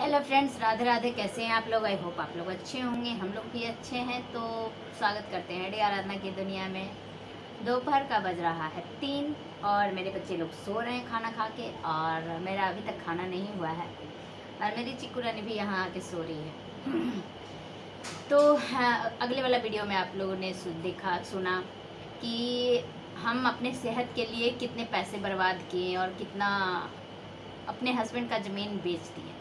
Hello friends, Radhe Radhe. कैसे हैं आप लोग? आई होप आप लोग अच्छे होंगे। हम लोग भी अच्छे हैं। तो स्वागत करते हैं डी आराधना की दुनिया में। दोपहर का बज रहा है 3 और मेरे बच्चे लोग सो रहे हैं खाना खा के, और मेरा अभी तक खाना नहीं हुआ है, और मेरी चिक्कू रानी भी यहाँ आके सो रही है। तो अगले वाला वीडियो में आप लोगों ने सुना कि हम अपने सेहत के लिए कितने पैसे बर्बाद किए और कितना अपने हस्बैंड का ज़मीन बेच दिए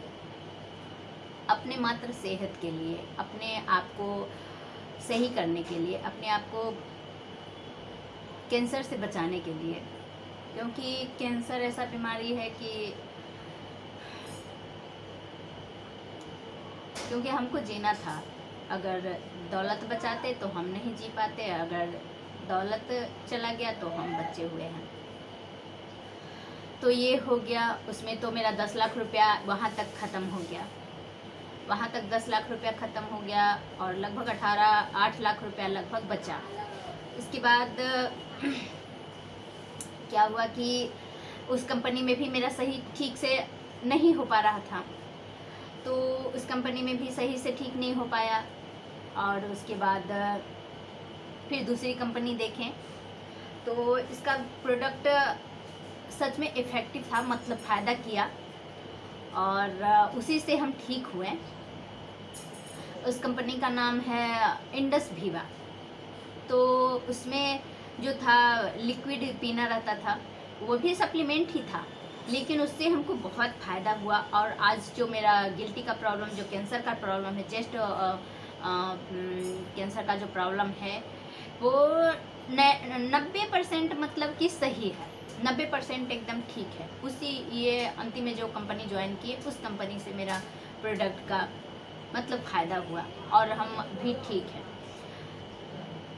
अपने मात्र सेहत के लिए, अपने आप को सही करने के लिए, अपने आप को कैंसर से बचाने के लिए। क्योंकि कैंसर ऐसा बीमारी है कि क्योंकि हमको जीना था। अगर दौलत बचाते तो हम नहीं जी पाते, अगर दौलत चला गया तो हम बचे हुए हैं। तो ये हो गया। उसमें तो मेरा 10 लाख रुपया वहाँ तक ख़त्म हो गया। वहाँ तक 10 लाख रुपया ख़त्म हो गया और लगभग 8 लाख रुपया लगभग बचा। इसके बाद क्या हुआ कि उस कंपनी में भी मेरा सही ठीक से नहीं हो पा रहा था, तो उस कंपनी में भी सही से ठीक नहीं हो पाया। और उसके बाद फिर दूसरी कंपनी देखें तो इसका प्रोडक्ट सच में इफ़ेक्टिव था, मतलब फ़ायदा किया, और उसी से हम ठीक हुए। उस कंपनी का नाम है इंडस वीवा। तो उसमें जो था लिक्विड पीना रहता था, वो भी सप्लीमेंट ही था, लेकिन उससे हमको बहुत फ़ायदा हुआ। और आज जो मेरा गिल्टी का प्रॉब्लम, जो कैंसर का प्रॉब्लम है, चेस्ट कैंसर का जो प्रॉब्लम है, वो 90% मतलब कि सही है। 90% एकदम ठीक है। उसी ये अंतिम में जो कंपनी ज्वाइन की, उस कंपनी से मेरा प्रोडक्ट का मतलब फ़ायदा हुआ और हम भी ठीक है।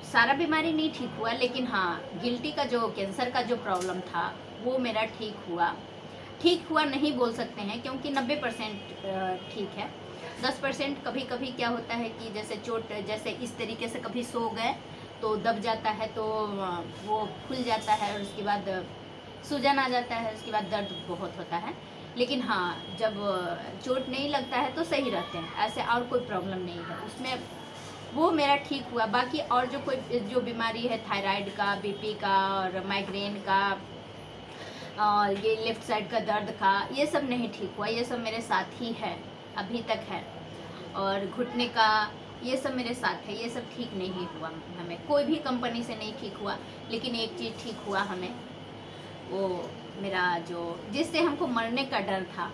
सारा बीमारी नहीं ठीक हुआ, लेकिन हाँ, गिल्टी का जो कैंसर का जो प्रॉब्लम था वो मेरा ठीक हुआ। ठीक हुआ नहीं बोल सकते हैं, क्योंकि 90% ठीक है। 10% कभी कभी क्या होता है कि जैसे चोट, जैसे इस तरीके से कभी सो गए तो दब जाता है, तो वो फूल जाता है और उसके बाद सूजन आ जाता है, उसके बाद दर्द बहुत होता है। लेकिन हाँ, जब चोट नहीं लगता है तो सही रहते हैं, ऐसे और कोई प्रॉब्लम नहीं है उसमें। वो मेरा ठीक हुआ। बाकी और जो बीमारी है, थायराइड का, बीपी का और माइग्रेन का, और ये लेफ़्ट साइड का दर्द का, ये सब नहीं ठीक हुआ। ये सब मेरे साथ ही है, अभी तक है। और घुटने का, ये सब मेरे साथ है। ये सब ठीक नहीं हुआ हमें, कोई भी कंपनी से नहीं ठीक हुआ। लेकिन एक चीज़ ठीक हुआ हमें, वो मेरा जो जिससे हमको मरने का डर था,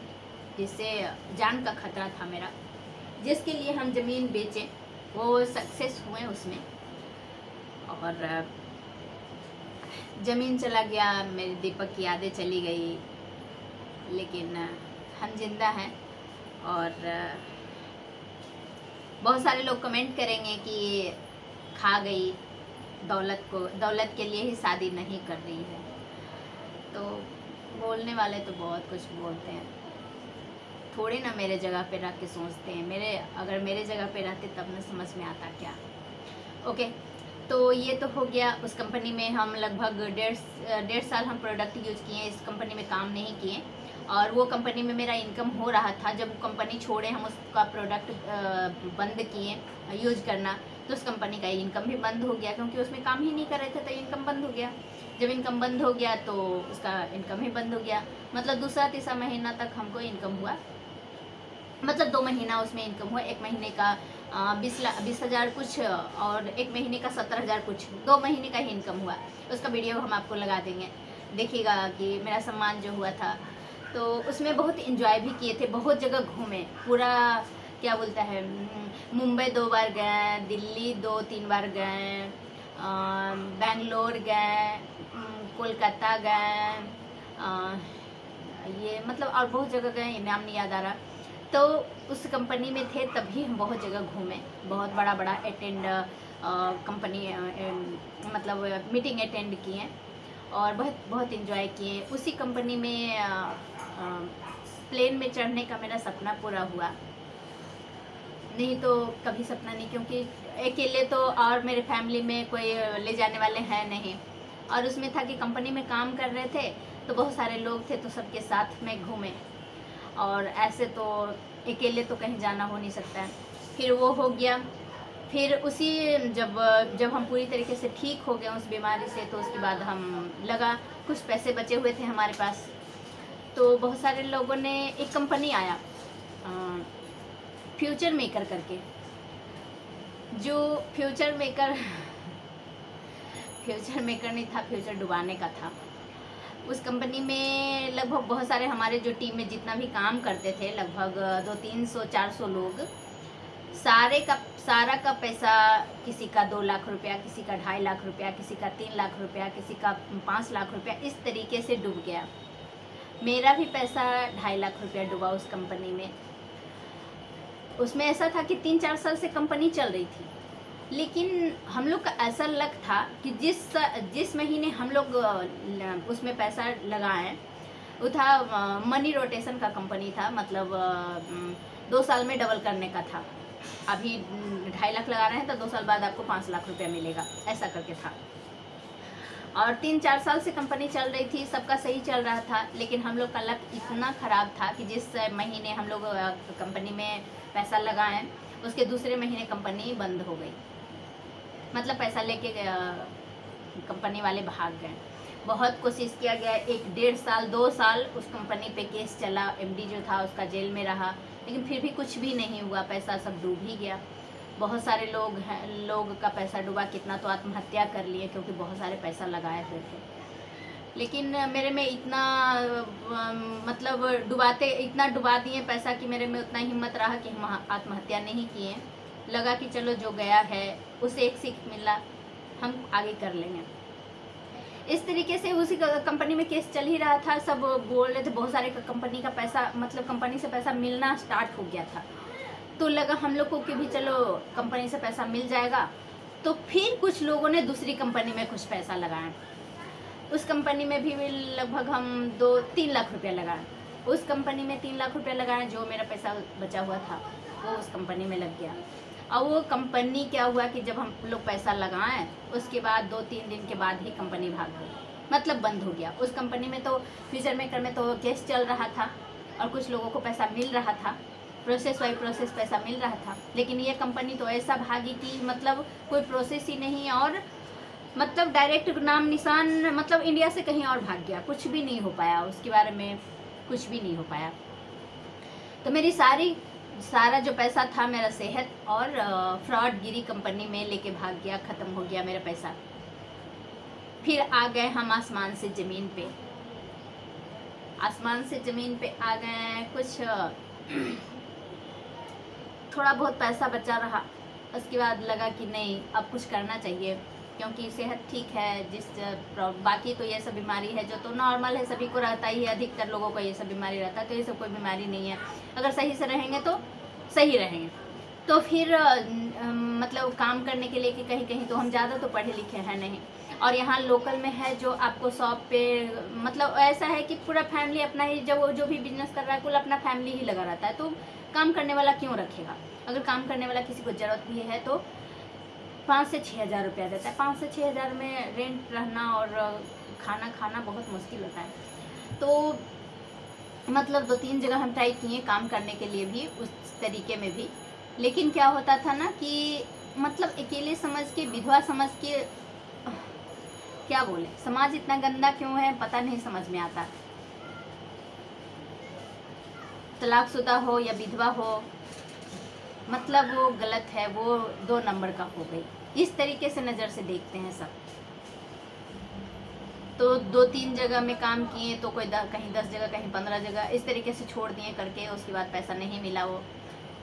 जिससे जान का खतरा था मेरा, जिसके लिए हम ज़मीन बेचे, वो सक्सेस हुए उसमें। और ज़मीन चला गया, मेरे दीपक की यादें चली गई, लेकिन हम जिंदा हैं। और बहुत सारे लोग कमेंट करेंगे कि खा गई दौलत को, दौलत के लिए ही शादी नहीं कर रही है। तो बोलने वाले तो बहुत कुछ बोलते हैं, थोड़ी ना मेरे जगह पे रह के सोचते हैं। अगर मेरे जगह पे रहते तब न समझ में आता क्या। ओके, तो ये तो हो गया। उस कंपनी में हम लगभग डेढ़ साल हम प्रोडक्ट यूज़ किए। इस कंपनी में काम नहीं किए, और वो कंपनी में मेरा इनकम हो रहा था। जब वो कंपनी छोड़े, हम उसका प्रोडक्ट बंद किए यूज करना, तो उस कंपनी का इनकम भी बंद हो गया, क्योंकि उसमें काम ही नहीं कर रहे थे, तो इनकम बंद हो गया। जब इनकम बंद हो गया तो उसका इनकम ही बंद हो गया। मतलब दूसरा तीसरा महीना तक हमको इनकम हुआ, मतलब 2 महीना उसमें इनकम हुआ। 1 महीने का 20,000 कुछ, और 1 महीने का 17,000 कुछ, 2 महीने का ही इनकम हुआ। उसका वीडियो हम आपको लगा देंगे, देखिएगा कि मेरा सम्मान जो हुआ था। तो उसमें बहुत इंजॉय भी किए थे, बहुत जगह घूमे, पूरा क्या बोलता है, मुंबई 2 बार गए, दिल्ली 2-3 बार गए, बेंगलोर गए, कोलकाता गए, ये मतलब और बहुत जगह गए, नाम नहीं याद आ रहा। तो उस कंपनी में थे तभी हम बहुत जगह घूमे, बहुत बड़ा बड़ा कंपनी मतलब मीटिंग अटेंड किए, और बहुत बहुत इंजॉय किए। उसी कंपनी में प्लेन में चढ़ने का मेरा सपना पूरा हुआ। नहीं तो कभी सपना नहीं, क्योंकि अकेले तो, और मेरे फैमिली में कोई ले जाने वाले हैं नहीं। और उसमें था कि कंपनी में काम कर रहे थे तो बहुत सारे लोग थे, तो सबके साथ में घूमे। और ऐसे तो अकेले तो कहीं जाना हो नहीं सकता है। फिर वो हो गया। फिर उसी जब हम पूरी तरीके से ठीक हो गए उस बीमारी से, तो उसके बाद हम लगा कुछ पैसे बचे हुए थे हमारे पास, तो बहुत सारे लोगों ने, एक कंपनी आया फ्यूचर मेकर करके, जो फ्यूचर मेकर नहीं था, फ्यूचर डुबाने का था। उस कंपनी में लगभग बहुत सारे हमारे जो टीम में जितना भी काम करते थे, लगभग 200-300-400 लोग, सारा का पैसा, किसी का 2 लाख रुपया, किसी का 2.5 लाख रुपया, किसी का 3 लाख रुपया, किसी का 5 लाख रुपया, इस तरीके से डूब गया। मेरा भी पैसा 2.5 लाख रुपया डूबा उस कंपनी में। उसमें ऐसा था कि 3-4 साल से कंपनी चल रही थी, लेकिन हम लोग का ऐसा लक था कि जिस महीने हम लोग उसमें पैसा लगाएं, वो था मनी रोटेशन का कंपनी था, मतलब 2 साल में डबल करने का था। अभी 2.5 लाख लगा रहे हैं तो 2 साल बाद आपको 5 लाख रुपया मिलेगा, ऐसा करके था। और 3-4 साल से कंपनी चल रही थी, सबका सही चल रहा था, लेकिन हम लोग का लक इतना ख़राब था कि जिस महीने हम लोग कंपनी में पैसा लगाएं, उसके दूसरे महीने कंपनी बंद हो गई। मतलब पैसा लेके कंपनी वाले भाग गए। बहुत कोशिश किया गया, 1-1.5 साल 2 साल उस कंपनी पे केस चला, एमडी जो था उसका जेल में रहा, लेकिन फिर भी कुछ भी नहीं हुआ, पैसा सब डूब ही गया। बहुत सारे लोग का पैसा डूबा, कितना तो आत्महत्या कर लिए क्योंकि बहुत सारे पैसा लगाए हुए थे। लेकिन मेरे में इतना मतलब इतना डुबा दिए पैसा कि मेरे में उतना हिम्मत रहा कि हम आत्महत्या नहीं किए। लगा कि चलो जो गया है उसे एक सीख मिला, हम आगे कर लेंगे। इस तरीके से उसी कंपनी में केस चल ही रहा था, सब बोल रहे थे, बहुत सारे कंपनी का पैसा, मतलब कंपनी से पैसा मिलना स्टार्ट हो गया था। तो लगा हम लोग को कि भी चलो कंपनी से पैसा मिल जाएगा। तो फिर कुछ लोगों ने दूसरी कंपनी में कुछ पैसा लगाया, उस कंपनी में भी लगभग हम 2-3 लाख रुपया लगाए। उस कंपनी में 3 लाख रुपया लगाए, जो मेरा पैसा बचा हुआ था वो उस कंपनी में लग गया। और वो कंपनी क्या हुआ कि जब हम लोग पैसा लगाएं, उसके बाद 2-3 दिन के बाद ही कंपनी भाग गई, मतलब बंद हो गया। उस कंपनी में तो फ्यूचर मेकर में तो केस चल रहा था और कुछ लोगों को पैसा मिल रहा था, प्रोसेस बाई प्रोसेस पैसा मिल रहा था। लेकिन ये कंपनी तो ऐसा भागी कि मतलब कोई प्रोसेस ही नहीं, और मतलब डायरेक्ट नाम निशान, मतलब इंडिया से कहीं और भाग गया, कुछ भी नहीं हो पाया, उसके बारे में कुछ भी नहीं हो पाया। तो मेरी सारा जो पैसा था, मेरा सेहत और फ्रॉडगिरी कंपनी में लेके भाग गया, ख़त्म हो गया मेरा पैसा। फिर आ गए हम आसमान से ज़मीन पे, आसमान से ज़मीन पे आ गए। कुछ थोड़ा बहुत पैसा बचा रहा, उसके बाद लगा कि नहीं अब कुछ करना चाहिए, क्योंकि सेहत ठीक है। बाकी तो ये सब बीमारी है जो तो नॉर्मल है, सभी को रहता ही है, अधिकतर लोगों को ये सब बीमारी रहता है, तो ये सब कोई बीमारी नहीं है। अगर सही से रहेंगे तो सही रहेंगे। तो फिर मतलब काम करने के लिए कि कहीं तो हम ज़्यादा तो पढ़े लिखे हैं नहीं, और यहाँ लोकल में है जो आपको शॉप पे, मतलब ऐसा है कि पूरा फैमिली अपना ही, जो भी बिजनेस कर रहा है कुल अपना फैमिली ही लगा रहता है, तो काम करने वाला क्यों रखेगा। अगर काम करने वाला किसी को ज़रूरत भी है तो 5 से 6 हज़ार रुपया देता है। 5 से 6 हज़ार में रेंट रहना और खाना बहुत मुश्किल होता है। तो मतलब 2-3 जगह हम ट्राई किए काम करने के लिए भी, उस तरीके में भी, लेकिन क्या होता था ना कि मतलब अकेले समझ के, विधवा समझ के, क्या बोले, समाज इतना गंदा क्यों है पता नहीं समझ में आता। तलाकशुदा हो या विधवा हो, मतलब वो गलत है, वो 2 नंबर का हो गई, इस तरीके से नज़र से देखते हैं सब। तो 2-3 जगह में काम किए, तो कोई कहीं 10 जगह, कहीं 15 जगह, इस तरीके से छोड़ दिए करके, उसके बाद पैसा नहीं मिला। वो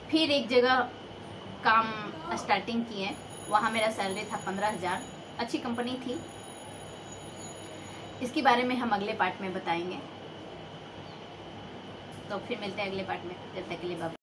फिर एक जगह काम स्टार्टिंग किए, वहाँ मेरा सैलरी था 15,000, अच्छी कंपनी थी। इसके बारे में हम अगले पार्ट में बताएंगे। तो फिर मिलते हैं अगले पार्ट में, जब तक के लिए बाय।